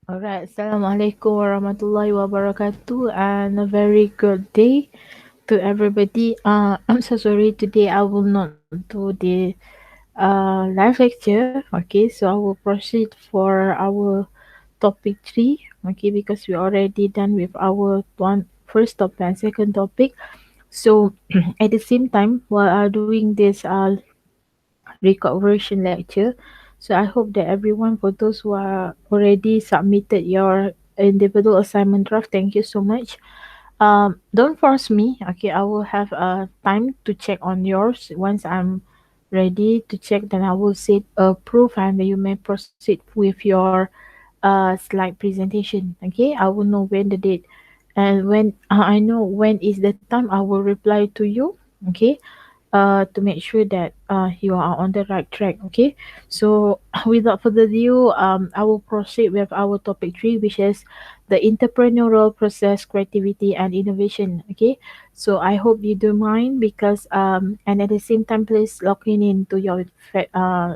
Alright, Assalamualaikum warahmatullahi wabarakatuh, and a very good day to everybody. I'm so sorry today I will not do the live lecture. Okay, so I will proceed for our topic three. Okay, because we already done with our one first topic and second topic. So at the same time, while doing this record version lecture. So I hope that everyone, for those who are already submitted your individual assignment draft, thank you so much. Don't force me. Okay, I will have time to check on yours. Once I'm ready to check, then I will set approve, and you may proceed with your slide presentation. Okay, I will know when the date, and when I know when is the time, I will reply to you. Okay, to make sure that you are on the right track. Okay, so without further ado, I will proceed with our topic three, which is the entrepreneurial process, creativity, and innovation. Okay, so I hope you don't mind, because and at the same time, please log in into your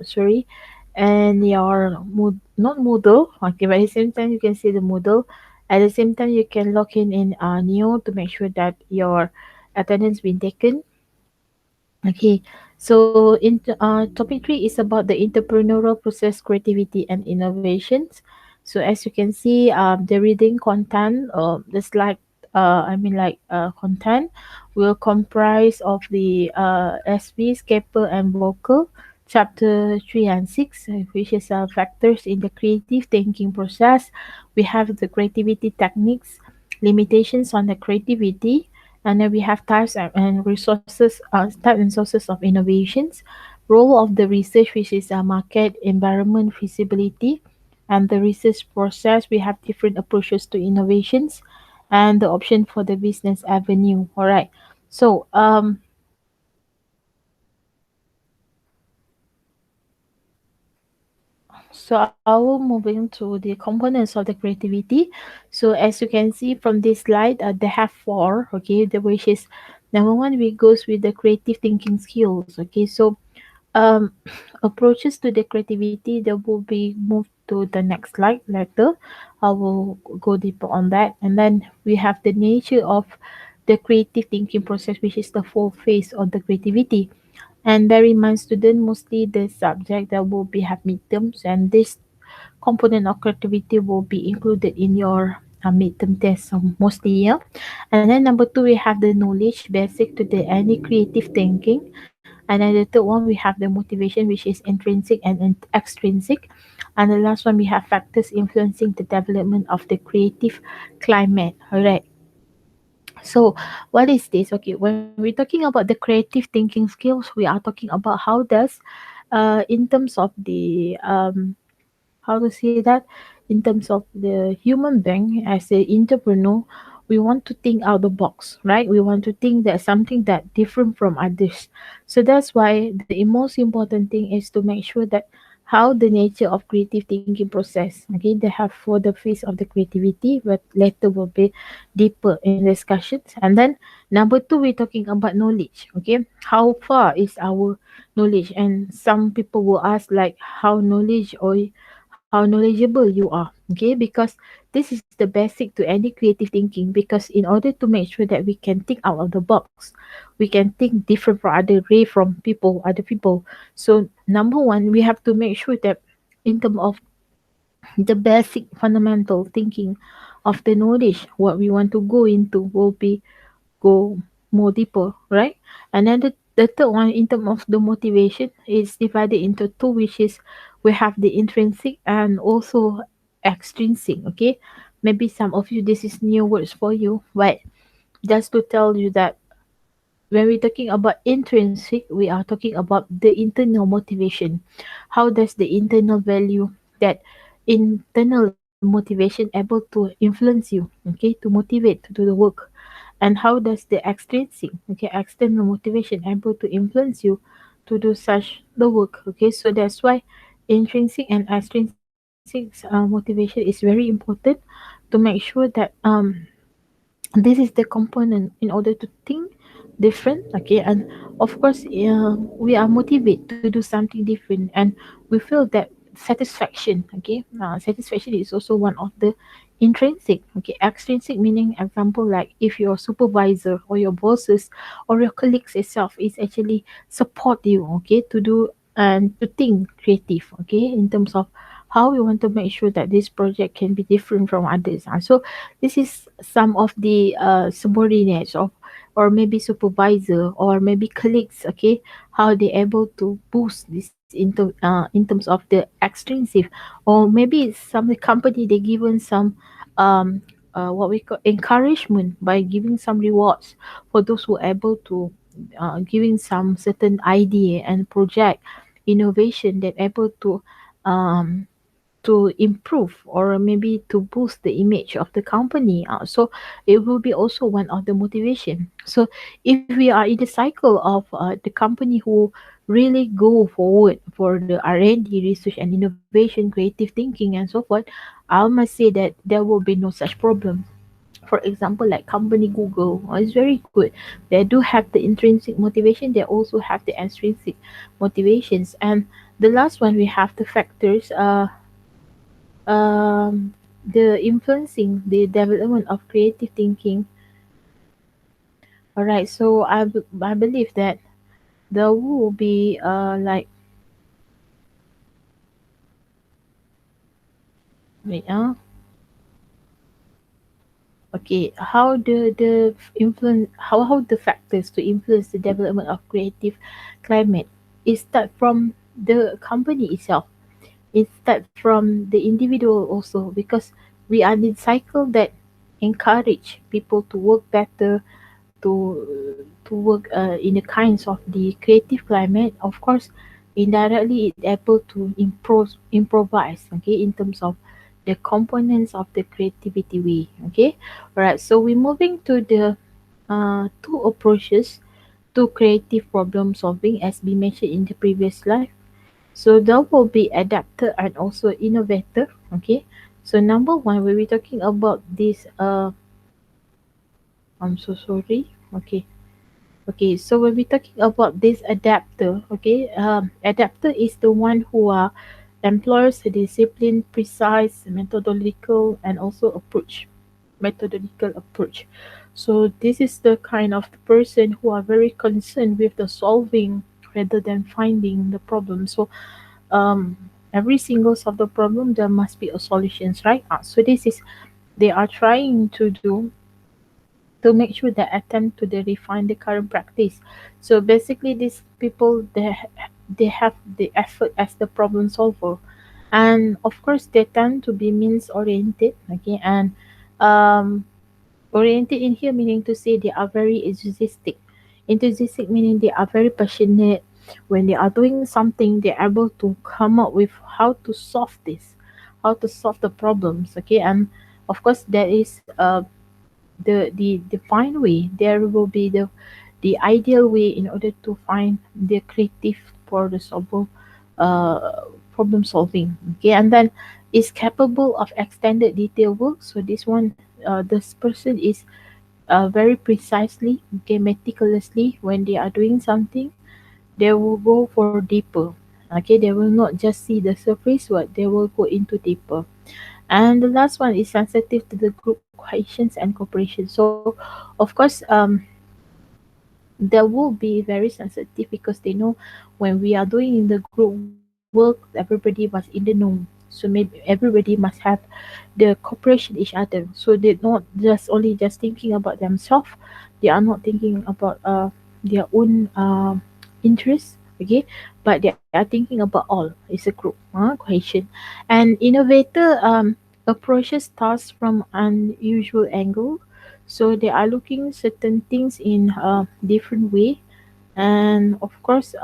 sorry, and your not Moodle. Okay, but at the same time, you can see the Moodle. At the same time, you can log in Neo to make sure that your attendance been taken. Okay, so topic three is about the entrepreneurial process, creativity, and innovations. So as you can see, the reading content, the slide, content will comprise of the SV, Scaper, and Vocal, chapter 3 and 6, which is factors in the creative thinking process. We have the creativity techniques, limitations on the creativity, and then we have types and resources, type and sources of innovations, role of the research, which is market, environment, feasibility, and the research process. We have different approaches to innovations, and the option for the business avenue. All right. So So I will move into the components of the creativity. So as you can see from this slide, they have four. Okay, the which is number one, we goes with the creative thinking skills. Okay, so um, approaches to the creativity that will be moved to the next slide later. I will go deeper on that, and then we have the nature of the creative thinking process, which is the fourth phase of the creativity. And bear in mind, student, mostly the subject that will be have midterms, and this component of creativity will be included in your midterm test, so mostly, yeah. And then number two, we have the knowledge basic to the any creative thinking. And then the third one, we have the motivation, which is intrinsic and extrinsic. And the last one, we have factors influencing the development of the creative climate. All right. So, what is this? Okay, when we're talking about the creative thinking skills, we are talking about how does, in terms of the how to say that, in terms of the human being as an entrepreneur, we want to think out the box, right? We want to think that something that different from others. So that's why the most important thing is to make sure that how the nature of creative thinking process. Okay, they have for the phase of the creativity, but later will be deeper in discussions. And then number two, we're talking about knowledge. Okay, how far is our knowledge? And some people will ask like how knowledge or how knowledgeable you are. Okay, because this is the basic to any creative thinking, because in order to make sure that we can think out of the box, we can think different from other people. So number one, we have to make sure that in terms of the basic fundamental thinking of the knowledge, what we want to go into will be go more deeper, right? And then the third one, in terms of the motivation, is divided into two, which is we have the intrinsic and also extrinsic. Okay, maybe some of you, this is new words for you, but just to tell you that when we're talking about intrinsic, we are talking about the internal motivation. How does the internal value, that internal motivation, able to influence you, okay, to motivate to do the work? And how does the extrinsic, okay, external motivation able to influence you to do such the work? Okay, so that's why intrinsic and extrinsic motivation is very important to make sure that this is the component in order to think different. Okay, and of course, we are motivated to do something different, and we feel that satisfaction. Okay, satisfaction is also one of the intrinsic. Okay, extrinsic meaning, example, like if your supervisor or your bosses or your colleagues itself is actually support you, okay, to do and to think creative, okay, in terms of how we want to make sure that this project can be different from others. So this is some of the subordinates of, or maybe supervisor or maybe colleagues, okay, how they able to boost this in terms of the extrinsic, or maybe some company they given some um what we call encouragement by giving some rewards for those who are able to giving some certain idea and project innovation that able um to improve or maybe to boost the image of the company. So it will be also one of the motivation. So if we are in the cycle of the company who really go forward for the R&D, research and innovation, creative thinking and so forth, I must say that there will be no such problem. For example, like company Google is very good. They do have the intrinsic motivation, they also have the extrinsic motivations. And the last one, we have the factors the influencing the development of creative thinking. All right, so I believe that there will be wait okay, how the influence, how the factors to influence the development of creative climate is start from the company itself. It start from the individual also, because we are in cycle that encourage people to work better, to work in the kinds of the creative climate. Of course, indirectly it able to improvise, okay, in terms of the components of the creativity way. Okay, all right. So we're moving to the two approaches to creative problem solving, as we mentioned in the previous slide. So there will be adapter and also innovator. Okay. So number one, when we're talking about this, I'm so sorry. Okay. Okay, so when we're talking about this adapter, okay, adapter is the one who employs a discipline, precise, methodological, and also methodological approach. So this is the kind of the person who are very concerned with the solving rather than finding the problem. So every single of the problem there must be a solutions, right? So this is they are trying to do to make sure they attempt to refine the current practice. So basically, these people they have the effort as the problem solver, and of course they tend to be means oriented. Okay, and um, oriented in here meaning to say they are very enthusiastic. Enthusiastic meaning they are very passionate. When they are doing something, they're able to come up with how to solve this, how to solve the problems. Okay, and of course there is the fine way. There will be the ideal way in order to find the creative for the problem solving. Okay, and then is capable of extended detail work. So this one, this person is very precisely, okay, meticulously when they are doing something, they will go for deeper. Okay, they will not just see the surface, what they will go into deeper. And the last one is sensitive to the group cohesions and cooperation. So, of course, they will be very sensitive because they know when we are doing in the group work, everybody was in the know. So maybe everybody must have the cooperation each other. So they're not just only just thinking about themselves. They are not thinking about their own interests. Okay, but they are thinking about all. It's a group cohesion. And innovator approaches tasks from unusual angle, so they are looking certain things in a different way. And of course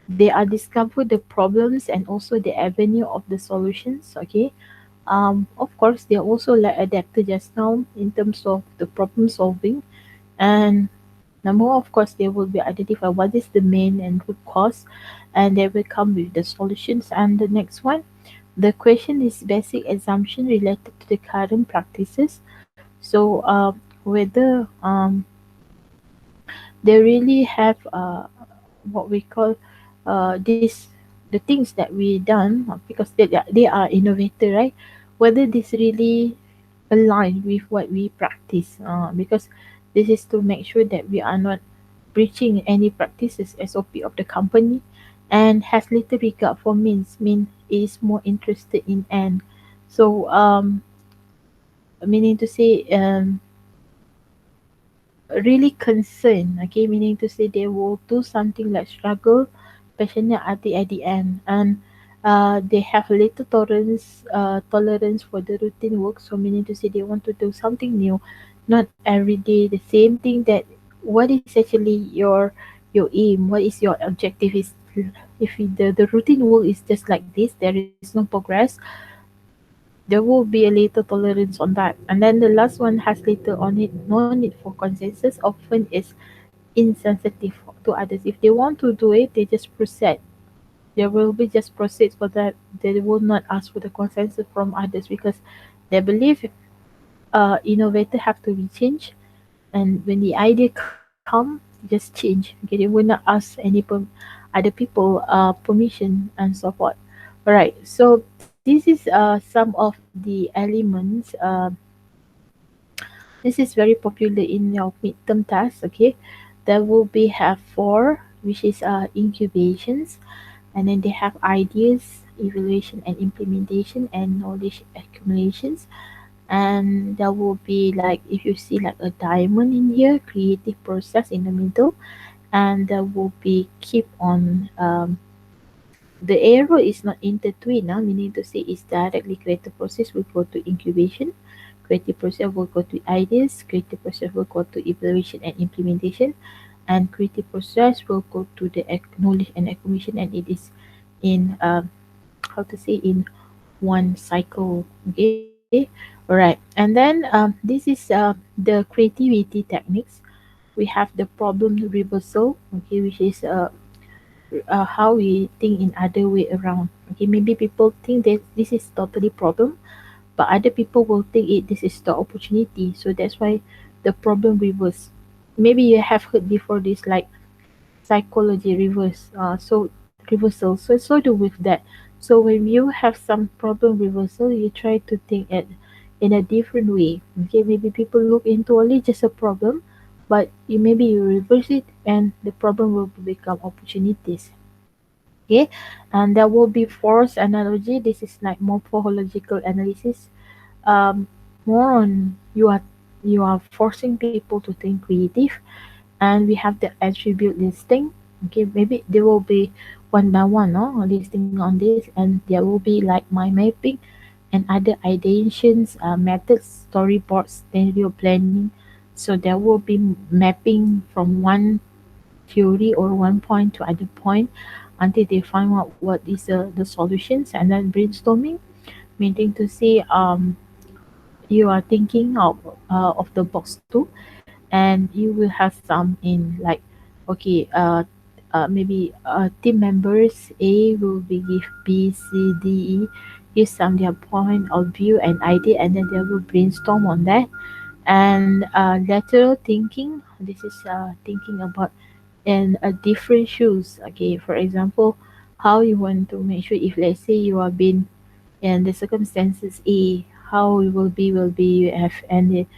they are discover the problems and also the avenue of the solutions. Okay, of course they are also like adapted just now in terms of the problem solving. And number one, of course, they will be identify what is the main and root cause, and they will come with the solutions. And the next one, the question is basic assumption related to the current practices. So whether they really have what we call this. the things that we done because they are innovator, right? Whether this really align with what we practice, because this is to make sure that we are not breaching any practices SOP of the company, and has little regard for mean is more interested in end. So meaning to say really concerned, okay, meaning to say they will do something like struggle passionate at the end, and they have little tolerance for the routine work, so meaning to say they want to do something new, not every day the same thing. That what is actually your aim, what is your objective is, if the routine work is just like this, there is no progress, there will be a little tolerance on that. And then the last one has little on it, no need for consensus, often is insensitive to others. If they want to do it, they just proceed. There will be just proceed for that. They will not ask for the consensus from others because they believe innovator have to be changed. And when the idea come, just change. Okay, they will not ask other people permission and so forth. All right. So this is some of the elements. This is very popular in your midterm task. Okay, there will be have four, which is incubations, and then they have ideas, evaluation and implementation, and knowledge accumulations. And there will be like, if you see like a diamond in here, creative process in the middle, and there will be keep on the arrow is not intertwined, meaning to say it's directly creative process will go to incubation, creative process will go to ideas, creative process will go to evaluation and implementation, and creative process will go to the knowledge and accumulation, and it is in how to say, in one cycle. Okay, all right. And then this is the creativity techniques. We have the problem reversal, okay, which is how we think in other way around. Okay, maybe people think that this is totally problem, but other people will think it this is the opportunity. So that's why the problem reverse. Maybe you have heard before this like psychology reverse. So reversal. So do with that. So when you have some problem reversal, you try to think it in a different way. Okay, maybe people look into only just a problem, but you reverse it and the problem will become opportunities. Okay, and there will be force analogy. This is like morphological analysis. um More on you are forcing people to think creative. And we have the attribute listing. Okay, maybe there will be one by one, no, listing on this, and there will be like mind mapping and other ideations, methods, storyboards, scenario planning. So there will be mapping from one theory or one point to other point until they find out what is the solutions. And then brainstorming, meaning to say you are thinking of the box too, and you will have some in like, okay, maybe team members A will be give B C D E, give some their point of view and idea, and then they will brainstorm on that. And lateral thinking, this is thinking about in a different shoes. Okay, for example, how you want to make sure, if let's say you are being in the circumstances A, how it will be you have any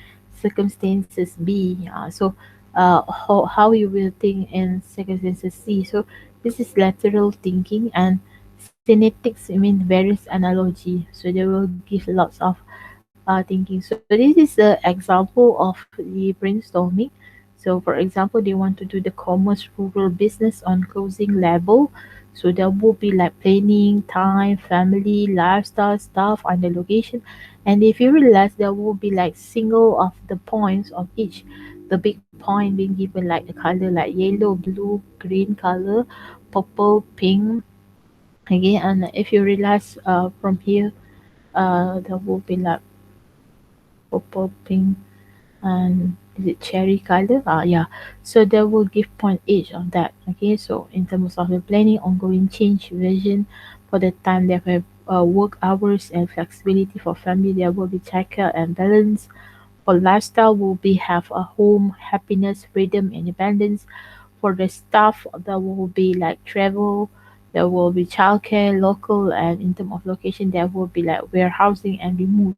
circumstances B. So how you will think in circumstances C. So this is lateral thinking. And synaptics, I mean various analogy. So they will give lots of thinking. So this is an example of the brainstorming. So for example, they want to do the commerce rural business on closing level. So there will be like planning, time, family, lifestyle, stuff, and the location. And if you realize, there will be like single of the points of each. The big point being given like a color like yellow, blue, green color, purple, pink. Okay, and if you realize from here, there will be like purple, pink, and is it cherry color? Yeah. So they will give point each of that. Okay. So in terms of the planning, ongoing change, vision for the time, they have work hours and flexibility. For family, there will be childcare and balance. For lifestyle, will be have a home, happiness, freedom, independence. For the staff, there will be like travel, There will be childcare, local, and in terms of location, there will be like warehousing and remote.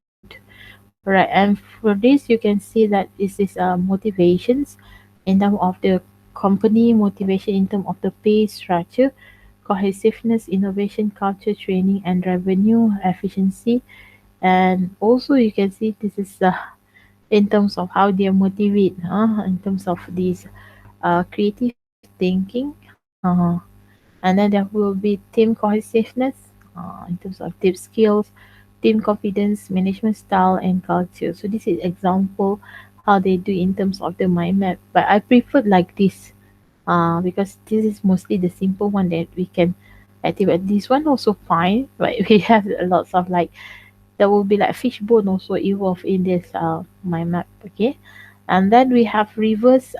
Right, and for this, you can see that this is motivations in terms of the company motivation, in terms of the pay structure, cohesiveness, innovation, culture, training, and revenue efficiency. And also, you can see this is in terms of how they motivate, in terms of these creative thinking. And then there will be team cohesiveness in terms of team skills, team confidence, management style, and culture. So this is example how they do in terms of the mind map. But I prefer like this because this is mostly the simple one that we can activate. This one also fine, but we have lots of like there will be like fishbone also involved in this mind map. Okay, and then we have reverse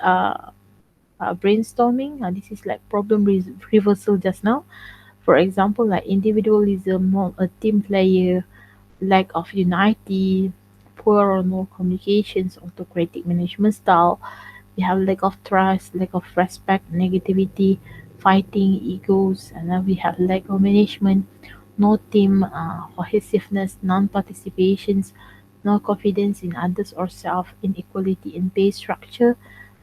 brainstorming. This is like problem reversal just now. For example, like individualism, not a team player, lack of unity, poor or no communications, autocratic management style. We have lack of trust, lack of respect, negativity, fighting, egos, and then we have lack of management, no team cohesiveness, non-participations, no confidence in others or self, inequality in pay structure,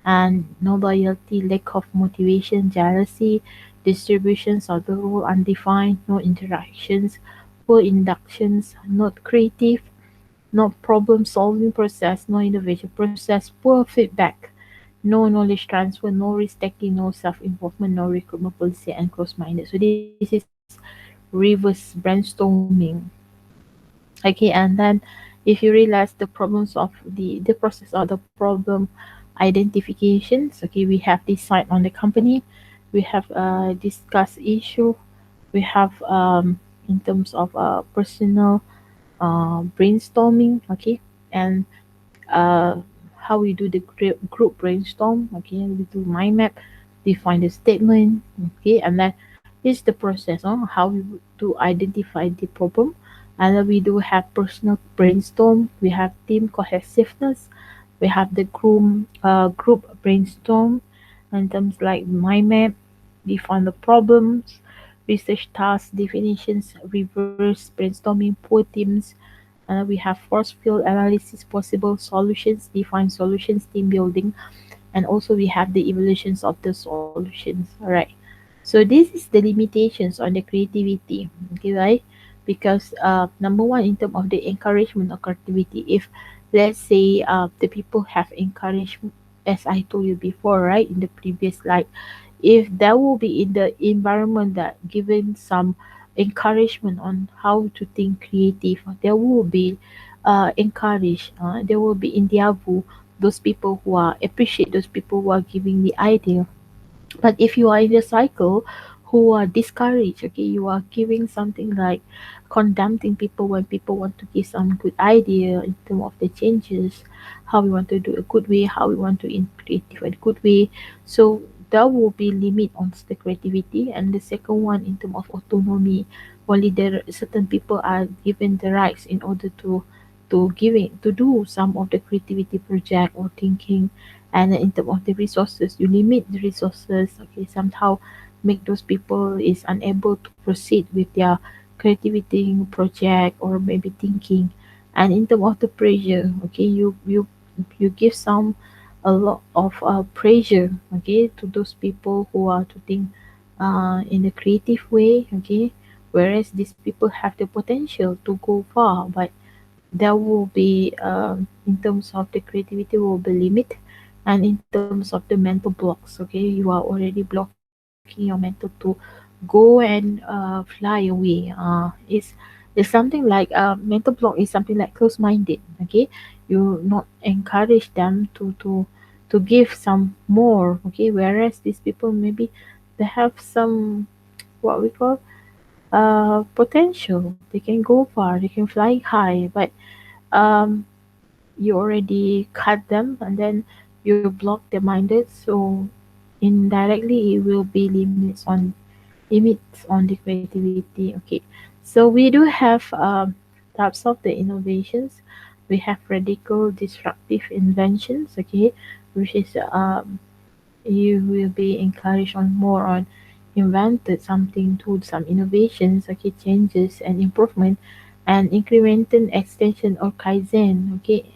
and no loyalty, lack of motivation, jealousy, distributions of the role undefined, no interactions, poor inductions, not creative, no problem solving process, no innovation process, poor feedback, no knowledge transfer, no risk taking, no self involvement, no recruitment policy, and close minded. So this is reverse brainstorming. Okay, and then if you realize the problems of the process or the problem identifications, okay, we have decide on the company, we have discuss issue, we have in terms of personal brainstorming, okay, and uh, how we do the group brainstorm. Okay, we do mind map, define the statement. Okay, and then this is the process on how we do identify the problem. And then we do have personal brainstorm. We have team cohesiveness. We have the group brainstorm, in terms like mind map, define the problems, research tasks, definitions, reverse brainstorming, poor teams, we have force field analysis, possible solutions, define solutions, team building, and also we have the evaluations of the solutions. All right. So this is the limitations on the creativity. Okay, right? Because number one, in terms of the encouragement of creativity, if let's say the people have encouragement, as I told you before, right, in the previous slide, if that will be in the environment that given some encouragement on how to think creative, there will be encouraged, there will be in their view those people who are appreciate those people who are giving the idea. But if you are in the cycle who are discouraged, okay, you are giving something like condemning people when people want to give some good idea in terms of the changes, how we want to do a good way, how we want to in creative a good way. So there will be limit on the creativity. And the second one, in terms of autonomy, only there certain people are given the rights in order to giving to do some of the creativity project or thinking. And in terms of the resources, you limit the resources, okay, somehow make those people is unable to proceed with their creativity project or maybe thinking. And in terms of the pressure, okay, you give some a lot of pressure, okay, to those people who are to think in a creative way, okay, whereas these people have the potential to go far, but there will be in terms of the creativity will be limit. And in terms of the mental blocks, okay, you are already blocking your mental to go and fly away. It's something like mental block is something like close-minded, okay, you not encourage them to give some more, okay, whereas these people maybe they have some what we call potential, they can go far, they can fly high, but um, you already cut them and then you block the minded, so indirectly it will be limits on the creativity. Okay, so we do have types of the innovations. We have radical disruptive inventions, okay, which is you will be encouraged on more on invented something to some innovations, okay, changes and improvement, and incremental extension or kaizen, okay.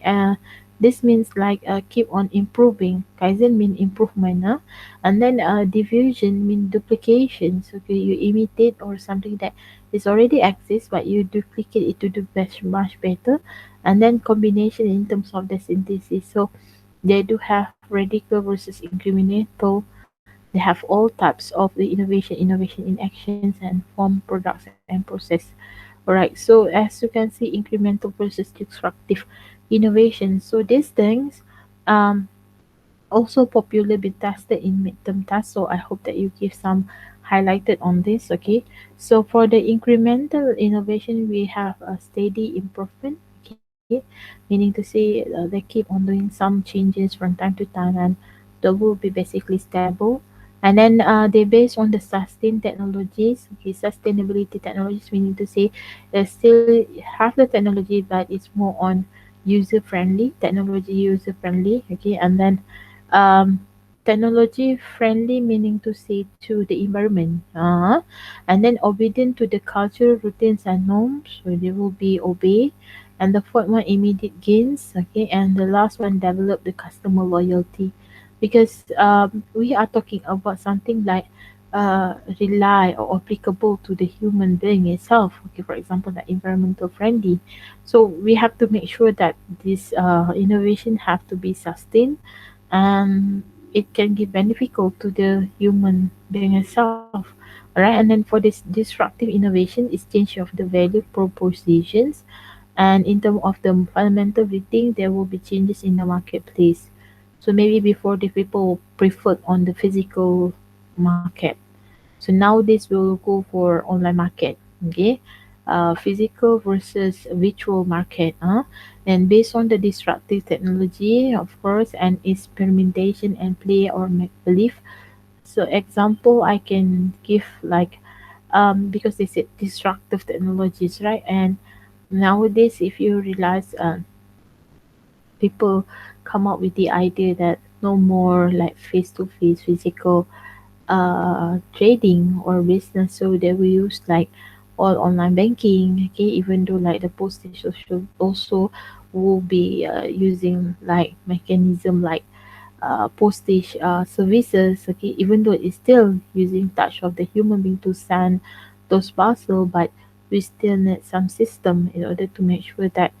This means like keep on improving. Kaizen mean improvement, huh? And then diffusion mean duplications. Okay, you imitate or something that is already exists, but you duplicate it to do best, much better. And then combination in terms of the synthesis. So they do have radical versus incremental. They have all types of the innovation in actions and form products and process. Alright, so as you can see, incremental versus disruptive innovation. So these things um, also popularly been tested in midterm tasks. So I hope that you give some highlighted on this. Okay, so for the incremental innovation, we have a steady improvement. Okay, meaning to say they keep on doing some changes from time to time, and the will be basically stable. And then they based on the sustained technologies. Okay, sustainability technologies, meaning to say they still have the technology, but it's more on user friendly technology, user friendly. Okay, and then um, technology friendly, meaning to say to the environment, and then obedient to the cultural routines and norms, so they will be obeyed. And the fourth one, immediate gains, okay, and the last one, develop the customer loyalty, because we are talking about something like rely or applicable to the human being itself. Okay, for example, the environmental friendly. So we have to make sure that this innovation have to be sustained, and it can give beneficial to the human being itself. All right, and then for this disruptive innovation is change of the value propositions, and in terms of the fundamental rating, there will be changes in the marketplace. So maybe before the people preferred on the physical market, so nowadays we'll go for online market, okay? Physical versus virtual market, and based on the disruptive technology, of course, and experimentation and play or make believe. So example I can give like because they said disruptive technologies, right? And nowadays, if you realize, people come up with the idea that no more like face to face physical trading or business, so they will use like all online banking, okay, even though like the postage also will be using like mechanism like postage services, okay, even though it's still using touch of the human being to send those parcel, but we still need some system in order to make sure that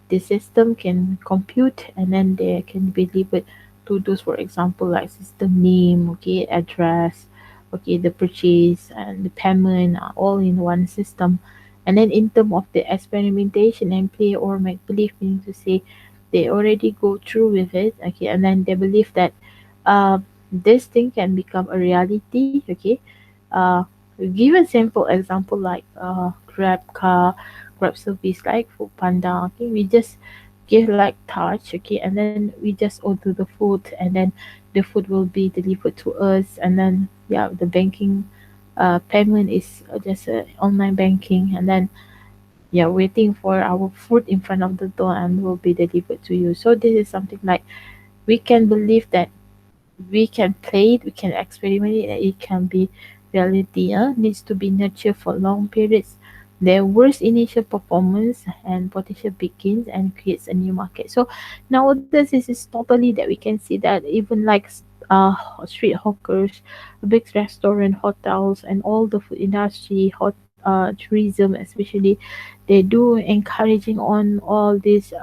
the system can compute, and then they can be delivered to those, for example, like system name, okay, address, okay, the purchase and the payment are all in one system. And then in terms of the experimentation and play or make believe, meaning to say they already go through with it, okay, and then they believe that this thing can become a reality, okay. uh give a simple example like grab car, grab service like food panda, okay, we just give like touch, okay, and then we just order the food, and then the food will be delivered to us, and then yeah, the banking payment is just online banking, and then yeah, waiting for our food in front of the door and will be delivered to you. So this is something like we can believe that we can play it, we can experiment it, and it can be reality. Needs to be nurtured for long periods. Their worst initial performance and potential begins and creates a new market. So nowadays, this is totally that we can see that even like street hawkers, big restaurant, hotels, and all the food industry, tourism especially, they do encouraging on all this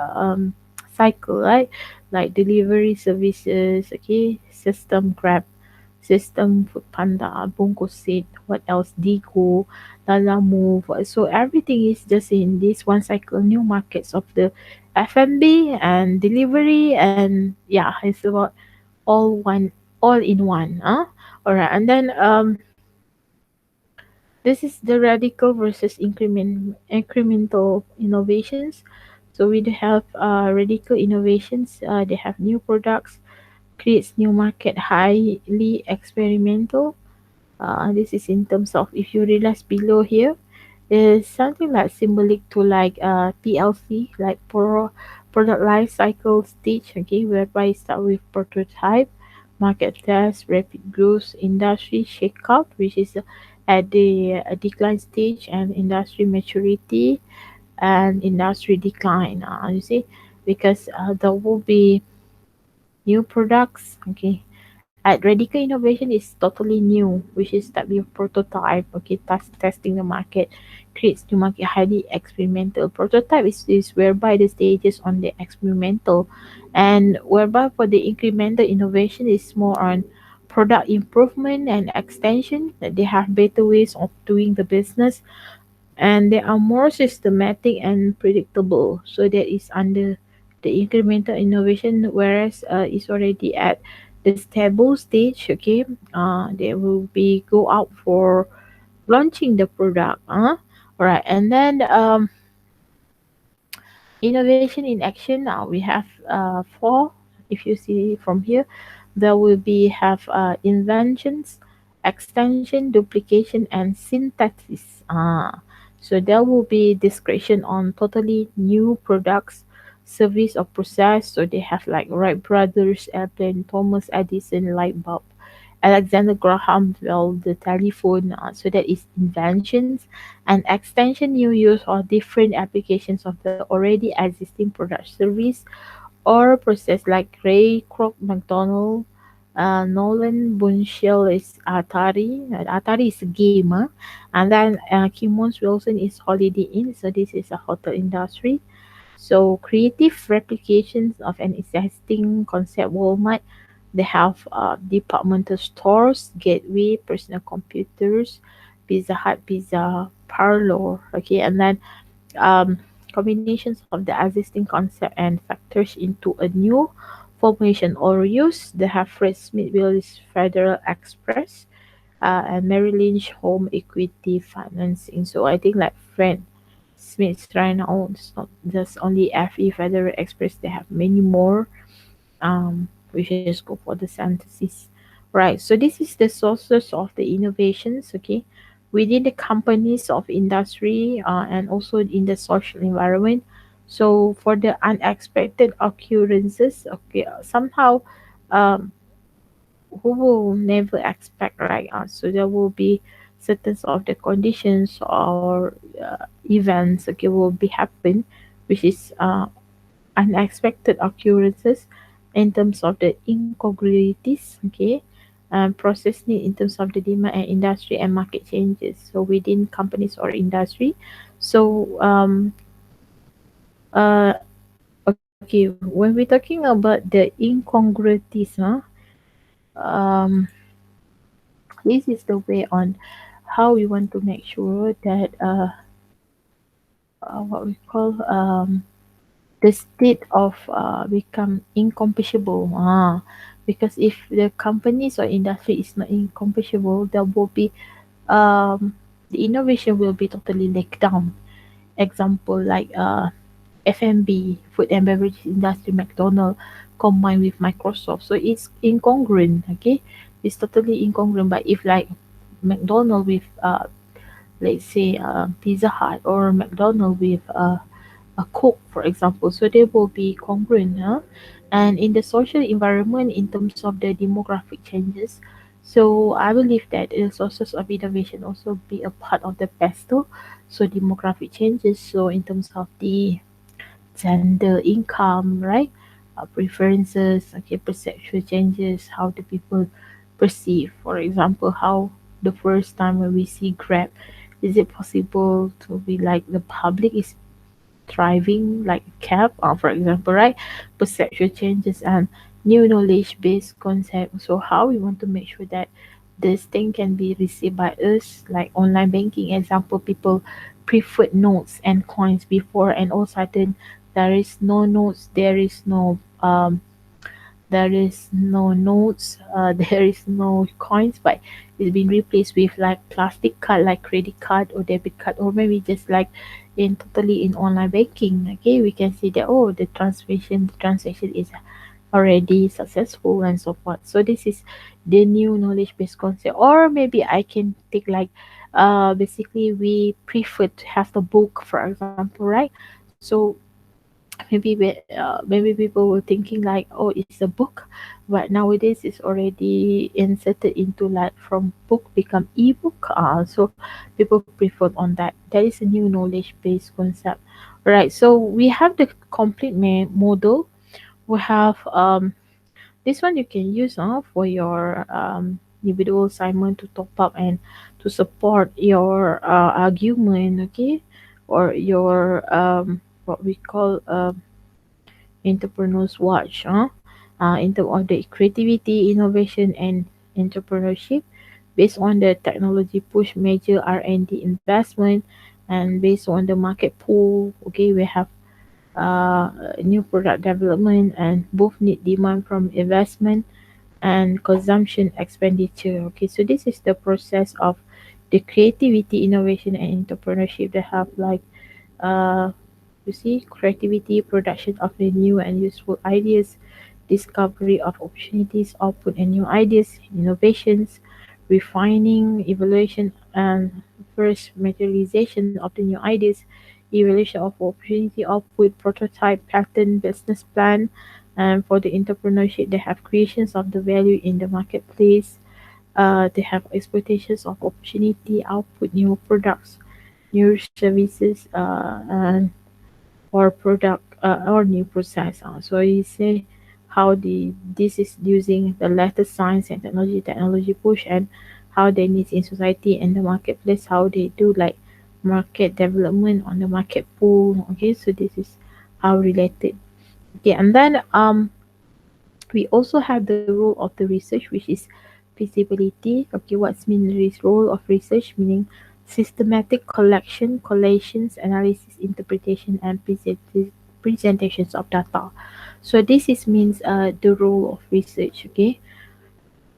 cycle, right? Like delivery services, okay, system Grab, system Food Panda, Bunko Seat, what else, Digo, Lala Move. So everything is just in this one cycle, new markets of the F&B and delivery, and yeah, it's about all one, all in one. All right, and then this is the radical versus incremental innovations. So we do have radical innovations. They have new products, creates new market, highly experimental. This is in terms of, if you realize below here, is something like symbolic to like PLC, like product life cycle stage, okay, whereby it start with prototype, market test, rapid growth, industry shakeout, which is at the decline stage, and industry maturity and industry decline. You see, because there will be new products. Okay, at radical innovation is totally new, which is that we prototype. Okay, testing the market, creates new market, highly experimental. Prototype is whereby the stages on the experimental, and whereby for the incremental innovation is more on product improvement and extension, that they have better ways of doing the business, and they are more systematic and predictable. So that is under the incremental innovation, whereas it's already at the stable stage. Okay, they will be go out for launching the product. All right, and then innovation in action. Now we have four. If you see from here, there will be have inventions, extension, duplication, and synthesis. So there will be discretion on totally new products, service or process. So they have like Wright brothers, airplane, Thomas Edison light bulb, Alexander Graham Bell, the telephone. So that is inventions, and extension, new use or different applications of the already existing product, service, or process, like Ray Kroc McDonald, Nolan Bunshell is Atari. Atari is a game, and then Kimons Wilson is Holiday Inn. So this is a hotel industry. So creative replications of an existing concept. Walmart, they have departmental stores, gateway, personal computers, Pizza Hut, Pizza Parlor. Okay, and then um, combinations of the existing concept and factors into a new formation or use. They have Fred Smith Willis Federal Express, and Merrill Lynch Home Equity Financing. So I think like Fred Smith's right now, it's not just only FE Federal Express, they have many more. We just go for the synthesis. Right. So this is the sources of the innovations, okay, within the companies of industry, and also in the social environment. So for the unexpected occurrences, okay, somehow um, who will never expect, right? So there will be certain of the conditions or events, okay, will be happen, which is unexpected occurrences in terms of the incongruities, okay, and process need in terms of the demand and industry and market changes. So within companies or industry, so okay, when we're talking about the incongruities, um, this is the way on how we want to make sure that what we call the state of become incompatible. Because if the companies or industry is not incompatible, there will be the innovation will be totally let down. Example like F&B, food and beverage industry, McDonald combined with Microsoft. So it's incongruent, okay? It's totally incongruent. But if like McDonald with let's say Pizza Hut, or McDonald with a cook, for example, so they will be congruent. And in the social environment, in terms of the demographic changes, so I believe that the sources of innovation also be a part of the pastel. So demographic changes, so in terms of the gender, income, right? Preferences, okay, perceptual changes, how the people perceive. For example, how the first time when we see Grab, is it possible to be like the public is thriving like a cab, for example, right? Perceptual changes and new knowledge based concept. So how we want to make sure that this thing can be received by us, like online banking example, people preferred notes and coins before, and all of a sudden there is no notes, there is no notes, there is no coins, but it's been replaced with like plastic card, like credit card or debit card, or maybe just like in totally in online banking. Okay, we can see that, oh, the transaction is already successful and so forth. So this is the new knowledge based concept. Or maybe I can take like basically we prefer to have the book, for example, right? So maybe people were thinking like, oh, it's a book, but nowadays it's already inserted into like from book become ebook. So people prefer on that. That is a new knowledge based concept, right? So we have the complete model. We have this one you can use for your individual assignment to top up and to support your argument, okay, or your what we call entrepreneurs watch, in terms of the creativity, innovation, and entrepreneurship, based on the technology push, major R&D investment, and based on the market pool. Okay, we have uh, new product development, and both need demand from investment and consumption expenditure. Okay, so this is the process of the creativity, innovation, and entrepreneurship that have like uh, you see, creativity, production of the new and useful ideas, discovery of opportunities, output and new ideas, innovations, refining, evaluation, and first materialization of the new ideas, evaluation of opportunity, output, prototype, pattern, business plan, and for the entrepreneurship, they have creations of the value in the marketplace. They have exploitations of opportunity, output, new products, new services, and or product or new process. So you say how the this is using the latest science and technology push, and how they need in society and the marketplace, how they do like market development on the market pool. Okay, so this is how related. Okay, and then we also have the role of the research, which is feasibility. Okay, what's mean this role of research? Meaning systematic collection, collations, analysis, interpretation, and presentations of data. So this is means the role of research. Okay,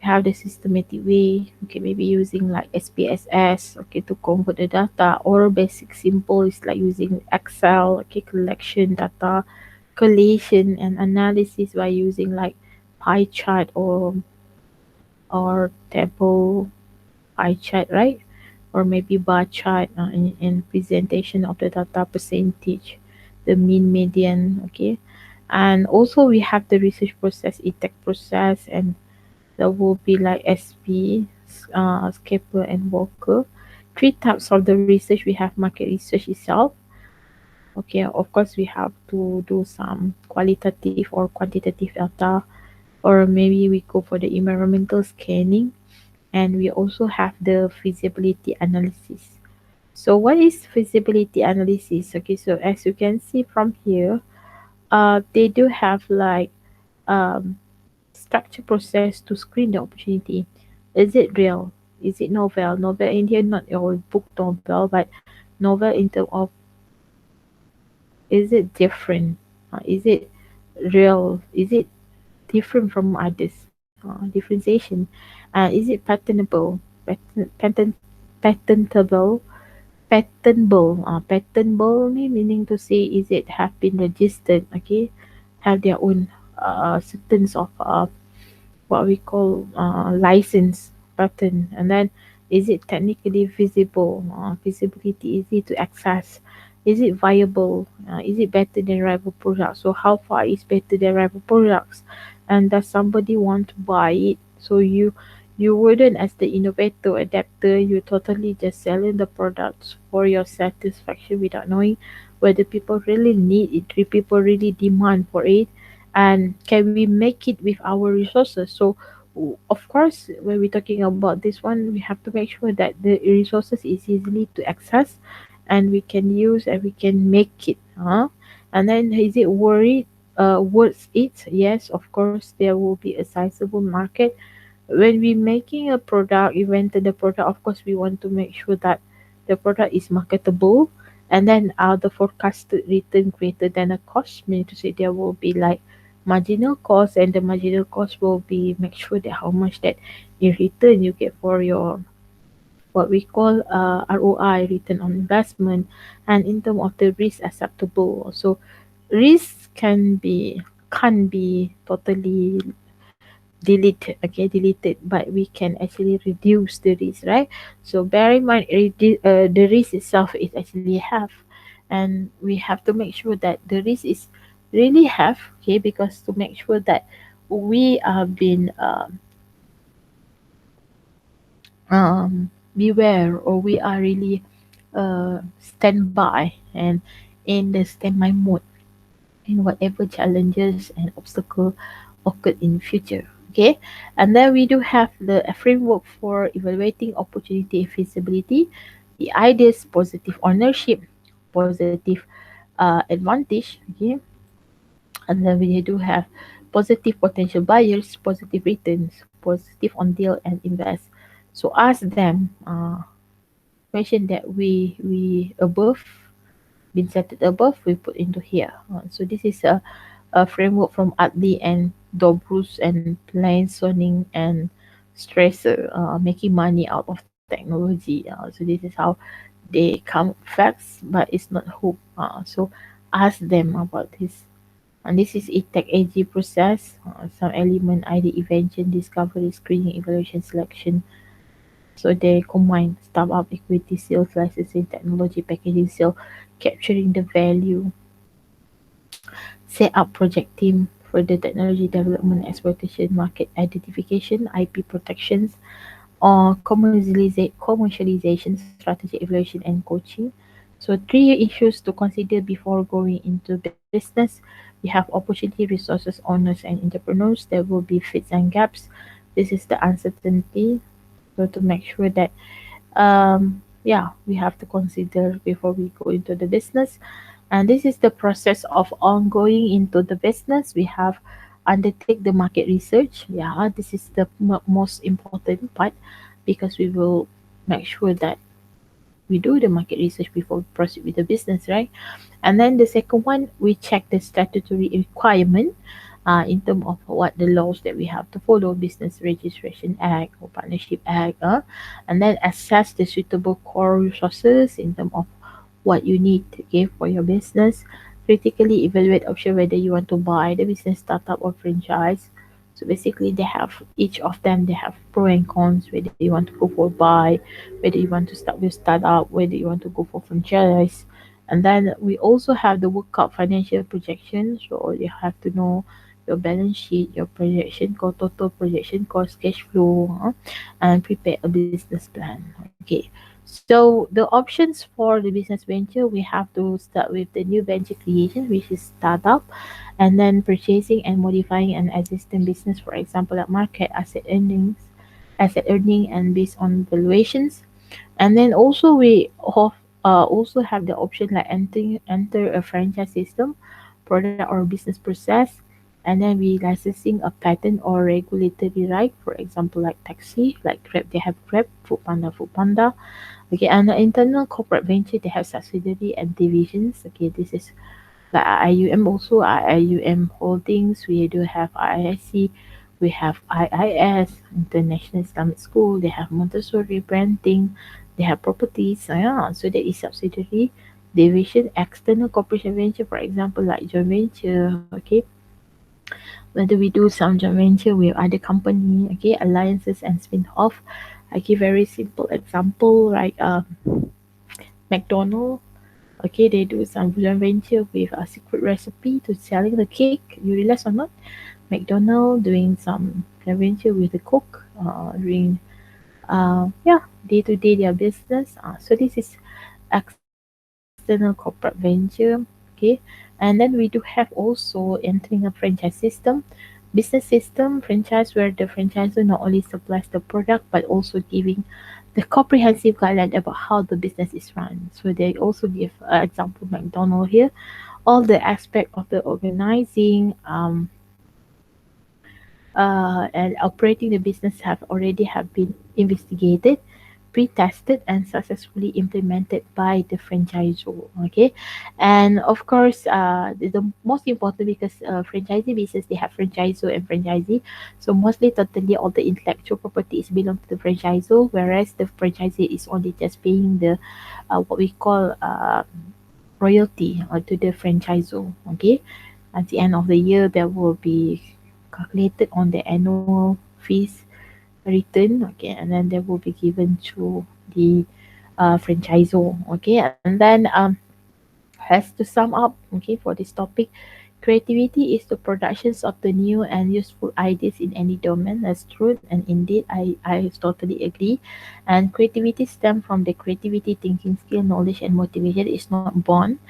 have the systematic way. Okay, maybe using like SPSS. Okay, to convert the data, or basic simple is like using Excel. Okay, collection data, collation and analysis by using like pie chart or table pie chart, right? Or maybe bar chart in presentation of the data percentage, the mean, median, okay. And also we have the research process, ETEC process, and there will be like SP, Scaper, and Walker. Three types of the research. We have market research itself. Okay, of course we have to do some qualitative or quantitative data, or maybe we go for the environmental scanning, and we also have the feasibility analysis. So what is feasibility analysis? Okay, so as you can see from here, they do have like um, structure process to screen the opportunity. Is it real? Is it novel? Novel in here, not your book novel, but novel in terms of, is it different? Is it real? Is it different from others? Differentiation. Is it patentable? Patentable? Patentable meaning to say, is it have been registered? Okay, have their own certain of what we call license patent. And then, is it technically visible? Feasibility, easy to access. Is it viable? Is it better than rival products? So how far is better than rival products? And does somebody want to buy it? So you wouldn't, as the innovator adapter, you totally just selling the products for your satisfaction without knowing whether people really need it, if people really demand for it, and can we make it with our resources. So of course, when we're talking about this one, we have to make sure that the resources is easily to access, and we can use and we can make it, and then, is it worth it? Yes, of course, there will be a sizable market. When we making a product, invented the product, of course we want to make sure that the product is marketable, and then the forecasted return greater than a cost, meaning to say there will be like marginal cost, and the marginal cost will be make sure that how much that in return you get for your what we call ROI, return on investment, and in terms of the risk acceptable. So risk can be totally deleted, but we can actually reduce the risk, right? So bear in mind, the risk itself is actually half, and we have to make sure that the risk is really have, okay, because to make sure that we have been beware, or we are really standby and in the standby mode in whatever challenges and obstacle occurred in future. Okay, and then we do have the a framework for evaluating opportunity and feasibility. The ideas: positive ownership, positive advantage. Okay, and then we do have positive potential buyers, positive returns, positive on deal and invest. So ask them question that we above been set it above, we put into here. So this is a framework from Adli and Dobrus and Plansoning and Stresser, making money out of technology. So this is how they come facts, but it's not hope. So ask them about this. And this is a tech AG process. Some element ID invention, discovery, screening, evaluation, selection. So they combine startup equity sales, licensing, technology, packaging, sale, capturing the value, set up project team for the technology development, exploitation, market identification, IP protections, or commercialization, strategy, evaluation, and coaching. So three issues to consider before going into business. We have opportunity, resources, owners, and entrepreneurs. There will be fits and gaps. This is the uncertainty. So to make sure that yeah, we have to consider before we go into the business. And this is the process of ongoing into the business. We have undertake the market research. Yeah, this is the most important part, because we will make sure that we do the market research before we proceed with the business, right? And then the second one, we check the statutory requirement in terms of what the laws that we have to follow, Business Registration Act or Partnership Act, and then assess the suitable core resources in terms of what you need, okay, for your business. Critically evaluate option whether you want to buy the business, startup, or franchise. So basically, they have each of them. They have pro and cons. Whether you want to go for buy, whether you want to start with startup, whether you want to go for franchise. And then we also have the workout financial projection. So you have to know your balance sheet, your projection, total projection, cost, cash flow, and prepare a business plan. Okay. So the options for the business venture, we have to start with the new venture creation, which is startup, and then purchasing and modifying an existing business, for example, like market asset earning, and based on valuations. And then also also have the option like enter a franchise system, product or business process, and then we licensing a patent or regulatory right, for example like taxi, like Grab, they have Grab, Food Panda. Okay, and the internal corporate venture, they have subsidiary and divisions. Okay, this is like IUM also, IUM Holdings. We do have IIC, we have IIS, International Islamic School. They have Montessori branding. They have properties. Yeah, so there is subsidiary, division, external corporation venture. For example, like joint venture. Okay, whether we do some joint venture with other company. Okay, alliances and spin off. I give very simple example, like McDonald. Okay, they do some joint venture with a secret recipe to selling the cake. You realize or not? McDonald doing some joint venture with the cook, doing yeah, day to day their business. So this is external corporate venture. Okay, and then we do have also entering a franchise system, business system franchise, where the franchisor not only supplies the product but also giving the comprehensive guideline about how the business is run. So they also give example McDonald here, all the aspect of the organizing, and operating the business have been investigated, pre-tested, and successfully implemented by the franchisor. Okay, and of course, the most important, because franchisee business, they have franchisor and franchisee. So mostly, totally all the intellectual property is belong to the franchisor, whereas the franchisee is only just paying the what we call royalty to the franchisor. Okay, at the end of the year, there will be calculated on the annual fees return. Okay, and then they will be given to the franchisor. Okay, and then has to sum up. Okay, for this topic, Creativity is the productions of the new and useful ideas in any domain. That's true, and indeed, I totally agree. And creativity stems from the creativity, thinking skill, knowledge, and motivation. It's not born.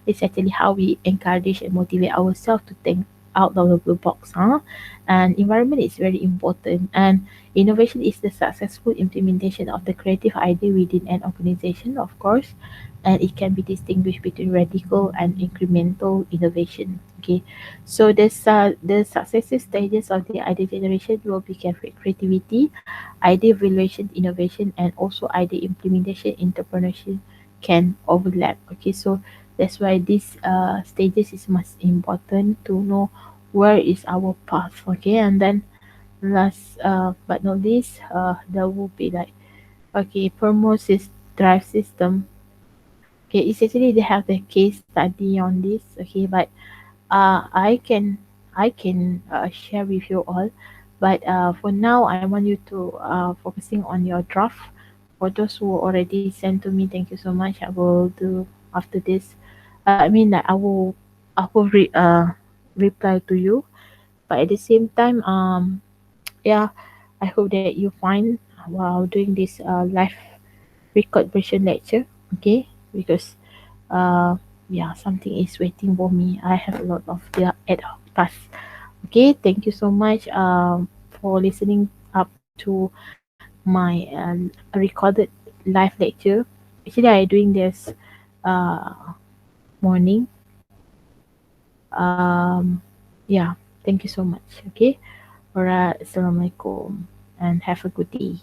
It's actually how we encourage and motivate ourselves to think out of the box. And environment is very important. And innovation is the successful implementation of the creative idea within an organization, of course, and it can be distinguished between radical and incremental innovation. Okay, so the successive stages of the idea generation will be creativity, idea evaluation, innovation, and also idea implementation, entrepreneurship can overlap. Okay, so that's why these stages is most important to know where is our path. Okay, and then last but not least, there will be like, okay, drive system. Okay, essentially they have the case study on this. Okay, but I can share with you all, but for now I want you to focusing on your draft. For those who already sent to me, thank you so much. I will do after this. I mean, like, I will reply to you, but at the same time, yeah, I hope that you find while doing this live record version lecture, okay? Because yeah, something is waiting for me. I have a lot of the ad hoc tasks. Okay, thank you so much for listening up to my recorded live lecture. Actually, I doing this uh, morning. Yeah, thank you so much. Okay, alright, assalamualaikum, and have a good day.